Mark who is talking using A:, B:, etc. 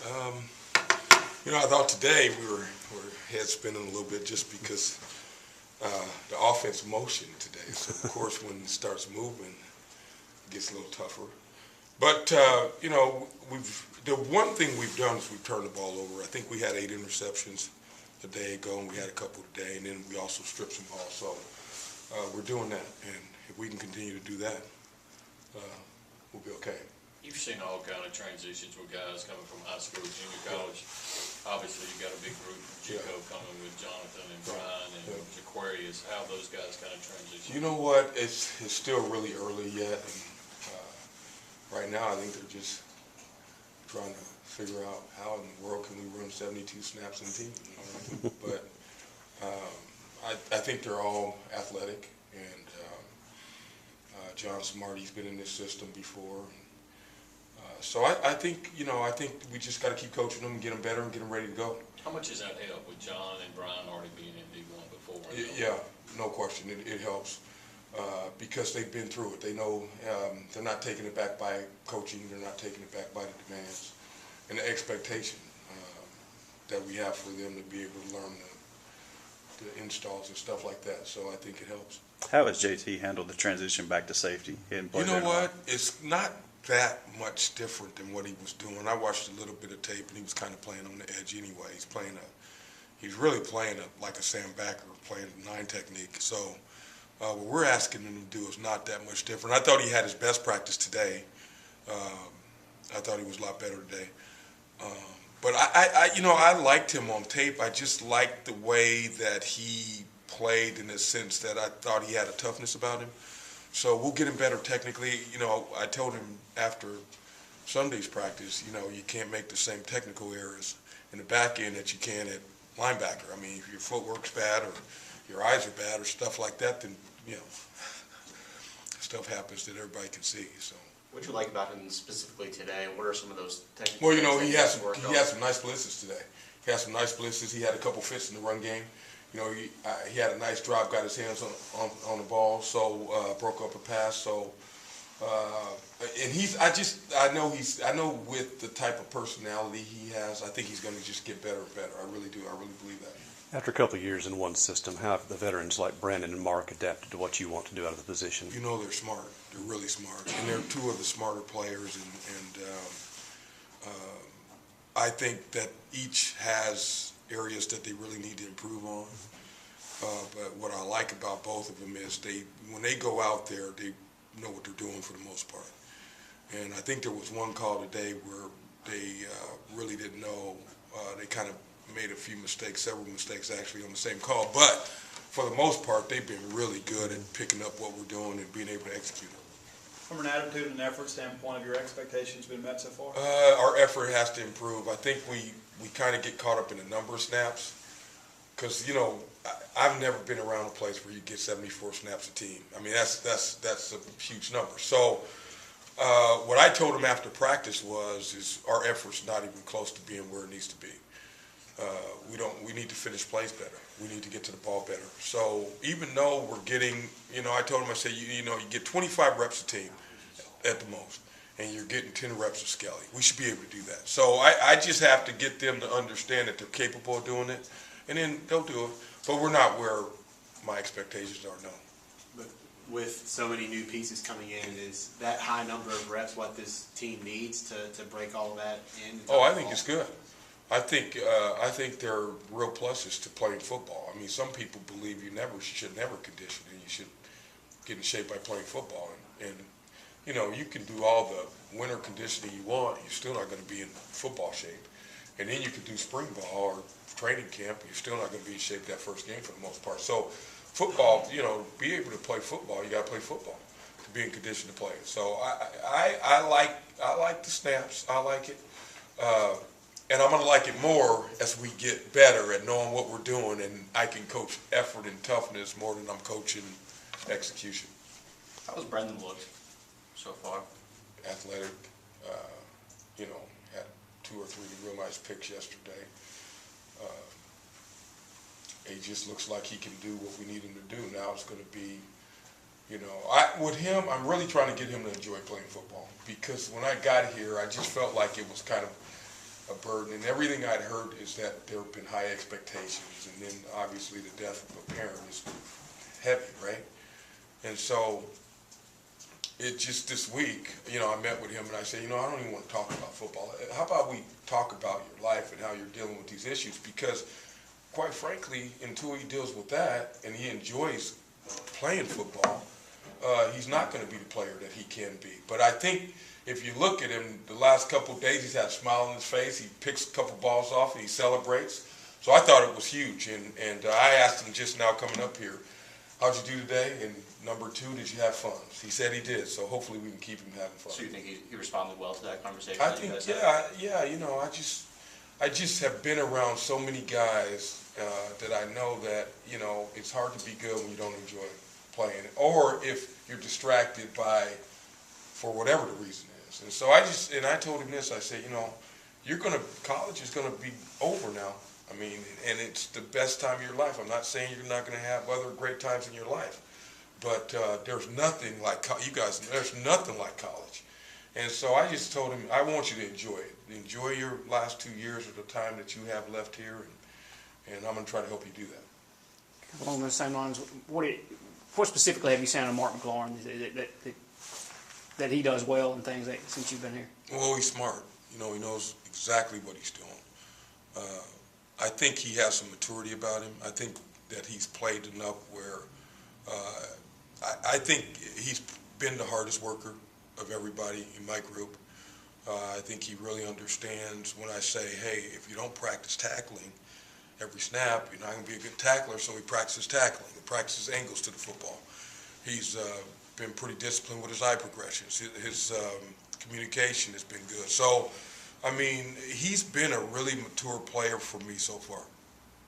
A: Um, I thought today we were head spinning a little bit just because the offense motion today. So of course when it starts moving, it gets a little tougher. But the one thing we've done is we've turned the ball over. I think we had 8 interceptions a day ago, and we had a couple today, and then we also stripped some balls. So we're doing that, and if we can continue to do that, we'll be okay.
B: You've seen all kind of transitions with guys coming from high school, junior college. Obviously, you've got a big group from JUCO coming with Jonathan and Brian and Jaquarius. How those guys kind of transition?
A: You know what? It's still really early yet, and right now I think they're just trying to figure out how in the world can we run 72 snaps in a team. But I think they're all athletic, and John Smart, he's been in this system before. So I think we just got to keep coaching them and get them better and get them ready to go.
B: How much does that help with John and Brian already being in D1 before?
A: Yeah, no question. It helps because they've been through it. They know they're not taking it back by coaching. They're not taking it back by the demands and the expectation that we have for them to be able to learn the installs and stuff like that. So I think it helps.
C: How has JT handled the transition back to safety?
A: You know what? It's not that much different than what he was doing. I watched a little bit of tape, and he was kind of playing on the edge anyway. He's really playing like a Sam Backer, playing 9 technique. So what we're asking him to do is not that much different. I thought he had his best practice today. I thought he was a lot better today. But I liked him on tape. I just liked the way that he played in the sense that I thought he had a toughness about him. So we'll get him better technically. I told him after Sunday's practice, you can't make the same technical errors in the back end that you can at linebacker. I mean, if your footwork's bad or your eyes are bad or stuff like that, then, stuff happens that everybody can see. So.
D: What you like about him specifically today? What are some of those technical?
A: Well, he had some nice blitzes today. He had some nice blitzes. He had a couple fits in the run game. He had a nice drop, got his hands on the ball, so broke up a pass. So, and I know with the type of personality he has, I think he's going to just get better and better. I really do. I really believe that.
E: After a couple of years in one system, how have the veterans like Brandon and Mark adapted to what you want to do out of the position?
A: They're smart. They're really smart, and they're 2 of the smarter players. And I think that each has areas that they really need to improve on. But what I like about both of them is when they go out there, they know what they're doing for the most part. And I think there was one call today where they really didn't know. They kind of made a few mistakes, several mistakes actually on the same call. But for the most part, they've been really good at picking up what we're doing and being able to execute it.
F: From an attitude and effort standpoint, have your expectations been met so far?
A: Our effort has to improve. I think we kind of get caught up in the number of snaps because, I've never been around a place where you get 74 snaps a team. I mean, that's a huge number. So what I told him after practice is our effort's not even close to being where it needs to be. We need to finish plays better. We need to get to the ball better. So even though we're getting, I told him, I said, you get 25 reps a team at the most, and you're getting 10 reps of Skelly. We should be able to do that. So I just have to get them to understand that they're capable of doing it, and then they'll do it. But we're not where my expectations are, no.
D: But with so many new pieces coming in, is that high number of reps what this team needs to break all that in?
A: Oh, I think it's good. I think there are real pluses to playing football. I mean, some people believe you should never condition, and you should get in shape by playing football. And you can do all the winter conditioning you want, you're still not going to be in football shape. And then you can do spring ball or training camp, you're still not going to be in shape that first game for the most part. So football, to be able to play football, you got to play football to be in condition to play it. So I like the snaps. I like it. And I'm going to like it more as we get better at knowing what we're doing, and I can coach effort and toughness more than I'm coaching execution.
D: How has Brendan looked so far?
A: Athletic, had 2 or 3 real nice picks yesterday. He just looks like he can do what we need him to do. Now it's going to be, with him, I'm really trying to get him to enjoy playing football, because when I got here, I just felt like it was kind of a burden. And everything I'd heard is that there have been high expectations, and then obviously the death of a parent is heavy, right? And so it just this week, I met with him and I said, I don't even want to talk about football. How about we talk about your life and how you're dealing with these issues? Because quite frankly, until he deals with that and he enjoys playing football, he's not going to be the player that he can be. But I think if you look at him, the last couple of days, he's had a smile on his face. He picks a couple balls off and he celebrates. So I thought it was huge. And I asked him just now coming up here, how'd you do today? And number two, did you have fun? He said he did. So hopefully we can keep him having fun.
G: So you think he responded well to that conversation?
A: I
G: that you
A: think,
G: guys had?
A: I just have been around so many guys that I know that, it's hard to be good when you don't enjoy playing, or if you're distracted by, for whatever the reason is. And so I told him this, I said, college is gonna be over now. I mean, and it's the best time of your life. I'm not saying you're not gonna have other great times in your life, but there's nothing like, there's nothing like college. And so I just told him, I want you to enjoy it. Enjoy your last 2 years of the time that you have left here, and I'm going to try to help you do that.
H: Along those same lines, what specifically have you seen on Mark McLaurin that he does well and things since you've been here?
A: Well, he's smart. He knows exactly what he's doing. I think he has some maturity about him. I think that he's played enough where I think he's been the hardest worker of everybody in my group. I think he really understands when I say, hey, if you don't practice tackling every snap, you're not going to be a good tackler, so he practices tackling. He practices angles to the football. He's been pretty disciplined with his eye progressions. His communication has been good. So, I mean, he's been a really mature player for me so far.